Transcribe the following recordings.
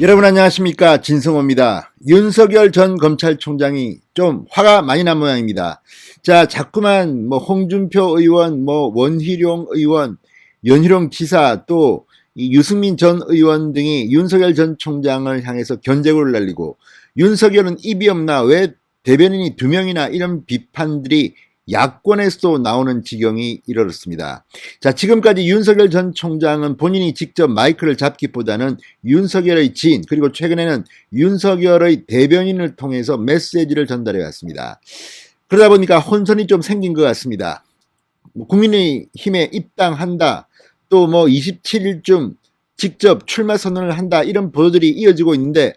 여러분 안녕하십니까, 진성호입니다. 윤석열 전 검찰총장이 좀 화가 많이 난 모양입니다. 자, 자꾸만 홍준표 의원, 원희룡 의원, 연희룡 지사, 또 유승민 전 의원 등이 윤석열 전 총장을 향해서 견제구를 날리고, 윤석열은 입이 없나, 왜 대변인이 2명이나, 이런 비판들이 야권에서도 나오는 지경이 이르렀습니다. 자, 지금까지 윤석열 전 총장은 본인이 직접 마이크를 잡기보다는 윤석열의 지인, 그리고 최근에는 윤석열의 대변인을 통해서 메시지를 전달해 왔습니다. 그러다 보니까 혼선이 좀 생긴 것 같습니다. 국민의힘에 입당한다, 또 27일쯤 직접 출마 선언을 한다, 이런 보도들이 이어지고 있는데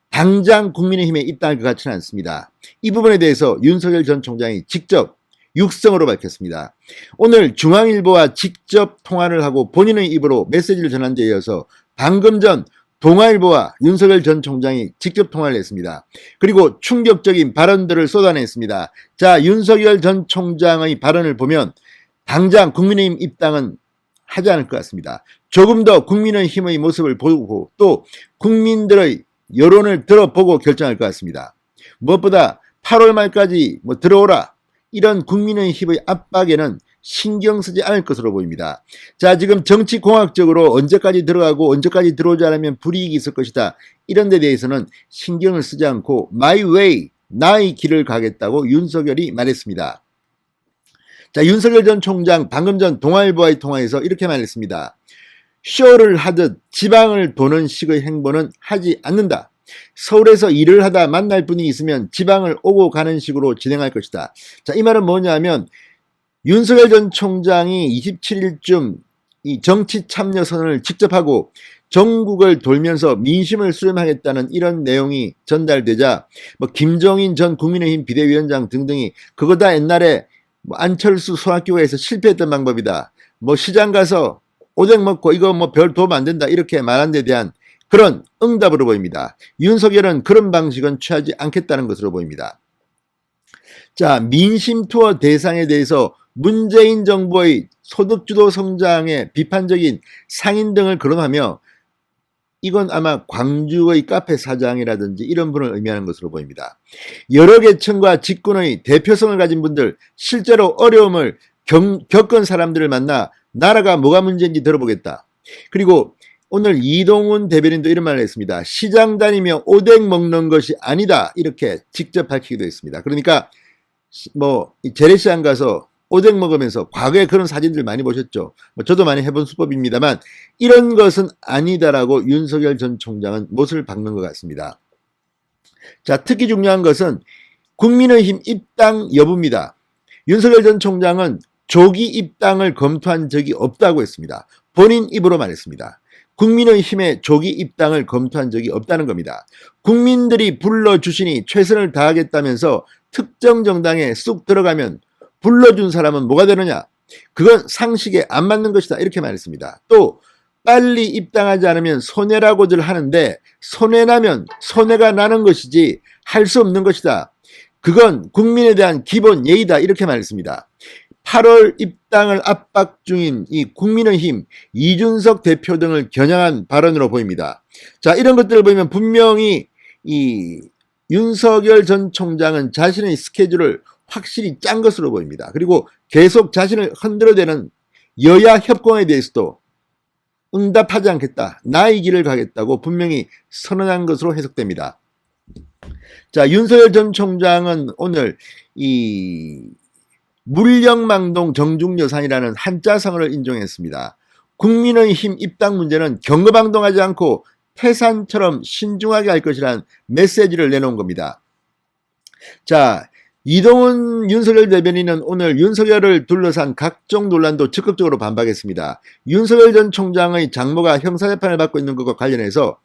당장 국민의힘에 입당할 것 같지는 않습니다. 이 부분에 대해서 윤석열 전 총장이 직접 육성으로 밝혔습니다. 오늘 중앙일보와 직접 통화를 하고 본인의 입으로 메시지를 전한 데 이어서 방금 전 동아일보와 윤석열 전 총장이 직접 통화를 했습니다. 그리고 충격적인 발언들을 쏟아냈습니다. 자, 윤석열 전 총장의 발언을 보면 당장 국민의힘 입당은 하지 않을 것 같습니다. 조금 더 국민의힘의 모습을 보고 또 국민들의 여론을 들어보고 결정할 것 같습니다. 무엇보다 8월 말까지 들어오라, 이런 국민의힘의 압박에는 신경 쓰지 않을 것으로 보입니다. 자, 지금 정치공학적으로 언제까지 들어가고 언제까지 들어오지 않으면 불이익이 있을 것이다, 이런 데 대해서는 신경을 쓰지 않고 my way, 나의 길을 가겠다고 윤석열이 말했습니다. 자, 윤석열 전 총장 방금 전 동아일보와의 통화에서 이렇게 말했습니다. 쇼를 하듯 지방을 도는 식의 행보는 하지 않는다. 서울에서 일을 하다 만날 분이 있으면 지방을 오고 가는 식으로 진행할 것이다. 자, 이 말은 뭐냐면 윤석열 전 총장이 27일쯤 이 정치 참여 선언을 직접 하고 전국을 돌면서 민심을 수렴하겠다는 이런 내용이 전달되자 김종인 전 국민의힘 비대위원장 등등이 그거 다 옛날에 안철수 손학규에서 실패했던 방법이다, 시장 가서 오뎅 먹고 이거 별 도움 안 된다, 이렇게 말한 데 대한 그런 응답으로 보입니다. 윤석열은 그런 방식은 취하지 않겠다는 것으로 보입니다. 자, 민심 투어 대상에 대해서 문재인 정부의 소득주도 성장에 비판적인 상인 등을 거론하며 이건 아마 광주의 카페 사장이라든지 이런 분을 의미하는 것으로 보입니다. 여러 계층과 직군의 대표성을 가진 분들, 실제로 어려움을 겪은 사람들을 만나 나라가 뭐가 문제인지 들어보겠다. 그리고 오늘 이동훈 대변인도 이런 말을 했습니다. 시장 다니며 오뎅 먹는 것이 아니다, 이렇게 직접 밝히기도 했습니다. 그러니까 재래시장 가서 오뎅 먹으면서 과거에 그런 사진들 많이 보셨죠. 저도 많이 해본 수법입니다만 이런 것은 아니다라고 윤석열 전 총장은 못을 박는 것 같습니다. 자, 특히 중요한 것은 국민의힘 입당 여부입니다. 윤석열 전 총장은 조기 입당을 검토한 적이 없다고 했습니다. 본인 입으로 말했습니다. 국민의힘의 조기 입당을 검토한 적이 없다는 겁니다. 국민들이 불러주시니 최선을 다하겠다면서 특정 정당에 쑥 들어가면 불러준 사람은 뭐가 되느냐? 그건 상식에 안 맞는 것이다, 이렇게 말했습니다. 또 빨리 입당하지 않으면 손해라고들 하는데 손해나면 손해가 나는 것이지 할 수 없는 것이다. 그건 국민에 대한 기본 예의다, 이렇게 말했습니다. 8월 입당을 압박 중인 이 국민의힘 이준석 대표 등을 겨냥한 발언으로 보입니다. 자, 이런 것들을 보면 분명히 이 윤석열 전 총장은 자신의 스케줄을 확실히 짠 것으로 보입니다. 그리고 계속 자신을 흔들어대는 여야 협공에 대해서도 응답하지 않겠다, 나의 길을 가겠다고 분명히 선언한 것으로 해석됩니다. 자, 윤석열 전 총장은 오늘 이 물령망동 정중여산이라는 한자성어를 인정했습니다. 국민의힘 입당 문제는 경거방동하지 않고 태산처럼 신중하게 할 것이라는 메시지를 내놓은 겁니다. 자, 이동훈 윤석열 대변인은 오늘 윤석열을 둘러싼 각종 논란도 적극적으로 반박했습니다. 윤석열 전 총장의 장모가 형사재판을 받고 있는 것과 관련해서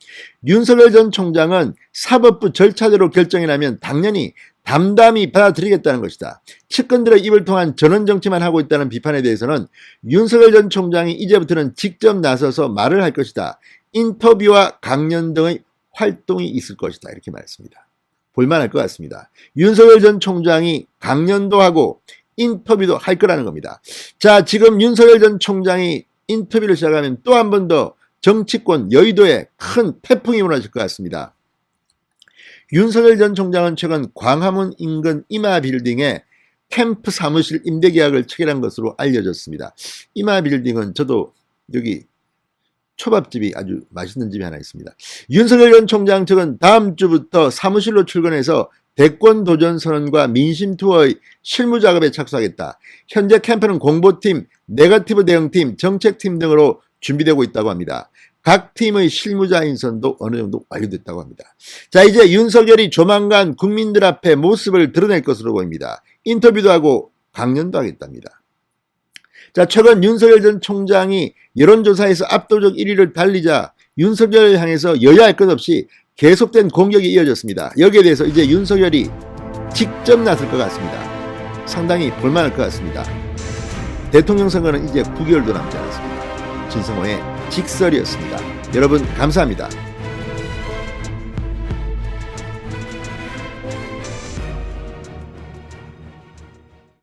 윤석열 전 총장은 사법부 절차대로 결정이 나면 당연히 담담히 받아들이겠다는 것이다. 측근들의 입을 통한 전원정치만 하고 있다는 비판에 대해서는 윤석열 전 총장이 이제부터는 직접 나서서 말을 할 것이다. 인터뷰와 강연 등의 활동이 있을 것이다, 이렇게 말했습니다. 볼만할 것 같습니다. 윤석열 전 총장이 강연도 하고 인터뷰도 할 거라는 겁니다. 자, 지금 윤석열 전 총장이 인터뷰를 시작하면 또 한 번 더 정치권 여의도에 큰 태풍이 몰아칠 것 같습니다. 윤석열 전 총장은 최근 광화문 인근 이마빌딩에 캠프 사무실 임대 계약을 체결한 것으로 알려졌습니다. 이마빌딩은 저도 여기 초밥집이 아주 맛있는 집이 하나 있습니다. 윤석열 전 총장 측은 다음 주부터 사무실로 출근해서 대권 도전 선언과 민심 투어의 실무 작업에 착수하겠다. 현재 캠프는 공보팀, 네거티브 대응팀, 정책팀 등으로 준비되고 있다고 합니다. 각 팀의 실무자 인선도 어느 정도 완료됐다고 합니다. 자, 이제 윤석열이 조만간 국민들 앞에 모습을 드러낼 것으로 보입니다. 인터뷰도 하고 강연도 하겠답니다. 자, 최근 윤석열 전 총장이 여론조사에서 압도적 1위를 달리자 윤석열을 향해서 여야 할 것 없이 계속된 공격이 이어졌습니다. 여기에 대해서 이제 윤석열이 직접 나설 것 같습니다. 상당히 볼만할 것 같습니다. 대통령 선거는 이제 9개월도 남지 않았습니다. 진성호의 직설이었습니다. 여러분 감사합니다.